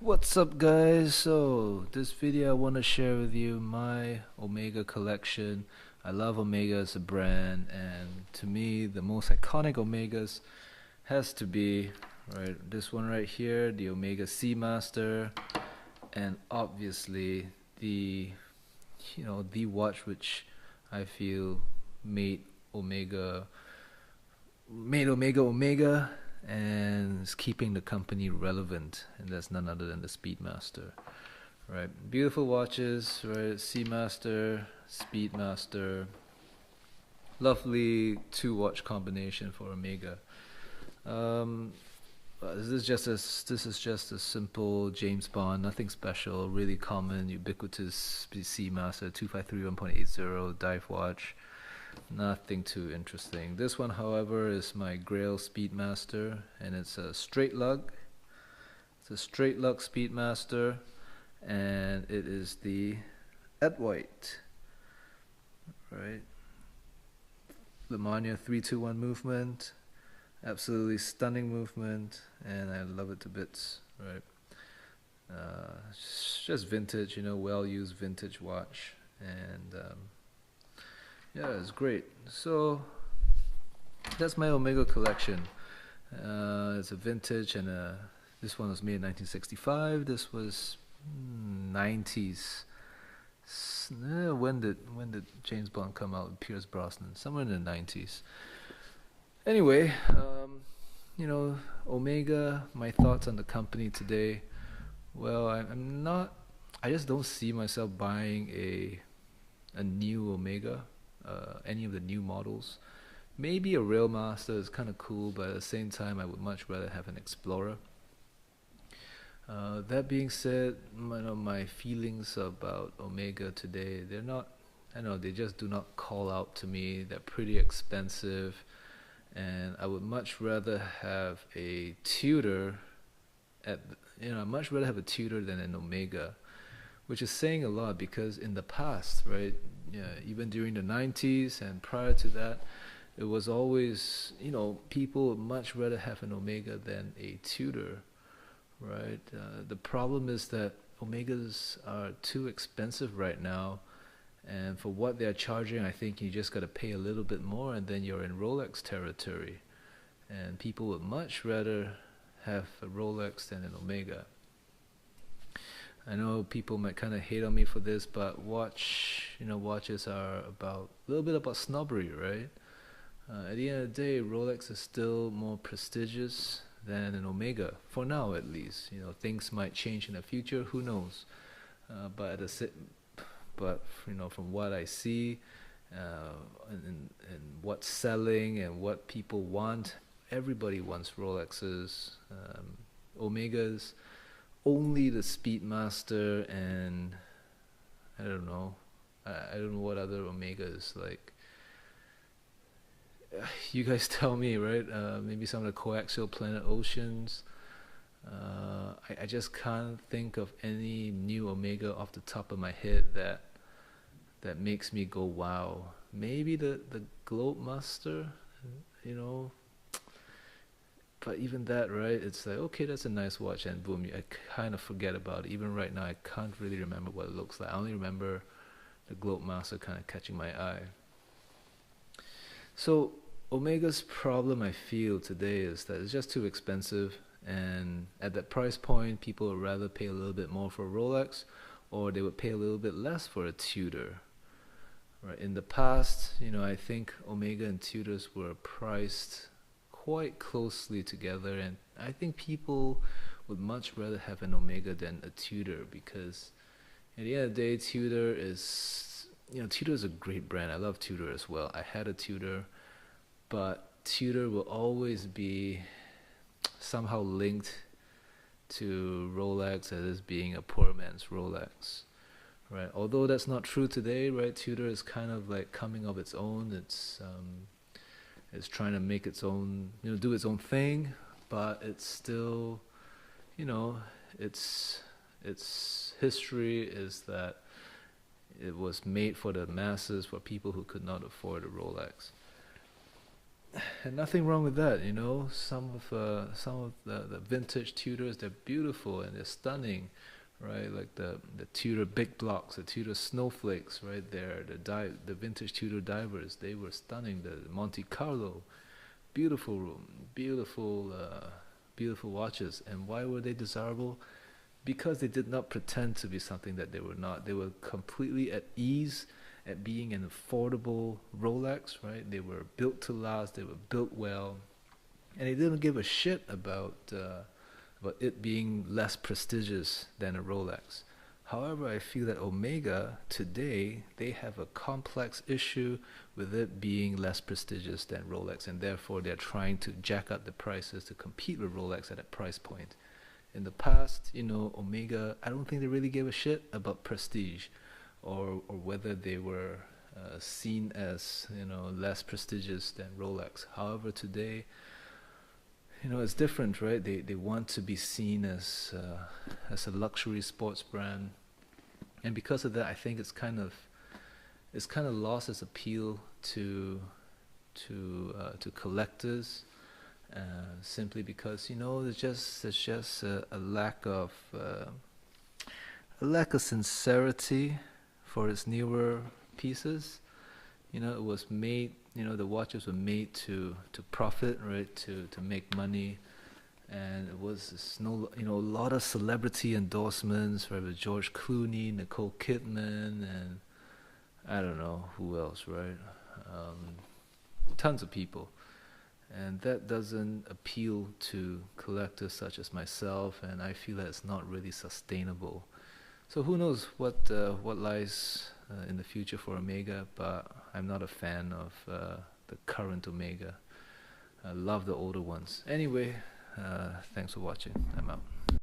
What's up guys? So this video I want to share with you my Omega collection. I love Omega as a brand, and to me the most iconic Omegas has to be this one right here, the Omega Seamaster, and obviously the the watch which I feel made Omega Omega and is keeping the company relevant, and that's none other than the Speedmaster. Right, beautiful watches, right? Seamaster, Speedmaster, lovely two watch combination for Omega. Um, this is just a simple James Bond, nothing special, really common, ubiquitous Seamaster 253 1.80 dive watch. Nothing too interesting. This one, however, is my Grail Speedmaster, and it's a straight lug. It's a straight lug Speedmaster, and it is the White, right? Lemania 321 movement, absolutely stunning movement, and I love it to bits, right? It's just vintage, well used vintage watch, and yeah, it's great. So that's my Omega collection. It's a vintage, and this one was made in 1965. This was 90s. When did James Bond come out with Pierce Brosnan? Somewhere in the 90s. Anyway, Omega. My thoughts on the company today. Well, I'm not. I just don't see myself buying a new Omega, any of the new models. Maybe a Railmaster is kind of cool, but at the same time, I would much rather have an Explorer. That being said, my feelings about Omega today, they're not, I know, they just do not call out to me. They're pretty expensive, and I would much rather have a Tudor I'd much rather have a Tudor than an Omega, which is saying a lot because in the past, right, yeah, even during the 90s and prior to that, it was always, people would much rather have an Omega than a Tudor, right? The problem is that Omegas are too expensive right now, and for what they're charging, I think you just got to pay a little bit more, and then you're in Rolex territory. And people would much rather have a Rolex than an Omega. I know people might kind of hate on me for this, but watches are about a little bit about snobbery, right? At the end of the day, Rolex is still more prestigious than an Omega for now, at least. Things might change in the future. Who knows? But from what I see, and what's selling and what people want, everybody wants Rolexes, Omegas. Only the Speedmaster and I don't know. I don't know what other Omegas like. You guys tell me, right? Maybe some of the coaxial Planet Oceans. I just can't think of any new Omega off the top of my head that makes me go wow. Maybe the Globemaster, you know. But even that, right? It's like, okay, that's a nice watch, and boom, I kind of forget about it. Even right now, I can't really remember what it looks like. I only remember the Globemaster kind of catching my eye. So Omega's problem, I feel today, is that it's just too expensive, and at that price point, people would rather pay a little bit more for a Rolex, or they would pay a little bit less for a Tudor. Right? In the past, I think Omega and Tudors were priced quite closely together, and I think people would much rather have an Omega than a Tudor because at the end of the day, Tudor is a great brand. I love Tudor as well. I had a Tudor, but Tudor will always be somehow linked to Rolex as being a poor man's Rolex, right? Although that's not true today, right? Tudor is kind of like coming of its own. It's trying to make its own, do its own thing, but it's still, you know, its history is that it was made for the masses, for people who could not afford a Rolex. and nothing wrong with that, you know. Some of the vintage Tudors, they're beautiful and they're stunning, right? Like the Tudor big blocks, the Tudor snowflakes, right there. The vintage Tudor divers, they were stunning. The Monte Carlo, beautiful room, beautiful watches. And why were they desirable? Because they did not pretend to be something that they were not. They were completely at ease at being an affordable Rolex, right? They were built to last, they were built well, and they didn't give a shit about it being less prestigious than a Rolex. However, I feel that Omega today, they have a complex issue with it being less prestigious than Rolex, and therefore they're trying to jack up the prices to compete with Rolex at that price point. In the past, you know, Omega, I don't think they really gave a shit about prestige, or whether they were seen as, you know, less prestigious than Rolex. However, today, you know, it's different, right? They want to be seen as a luxury sports brand, and because of that, I think it's kind of lost its appeal to collectors, simply because, you know, there's just a lack of sincerity for its newer pieces. You know, it was made. You know, the watches were made to profit, right? To make money, and it was this no, you know, a lot of celebrity endorsements, right? With George Clooney, Nicole Kidman, and I don't know who else, right? Um, Tons of people, and that doesn't appeal to collectors such as myself, and I feel that it's not really sustainable. So who knows what lies in the future for Omega, but I'm not a fan of the current Omega. I love the older ones. Anyway, thanks for watching. I'm out.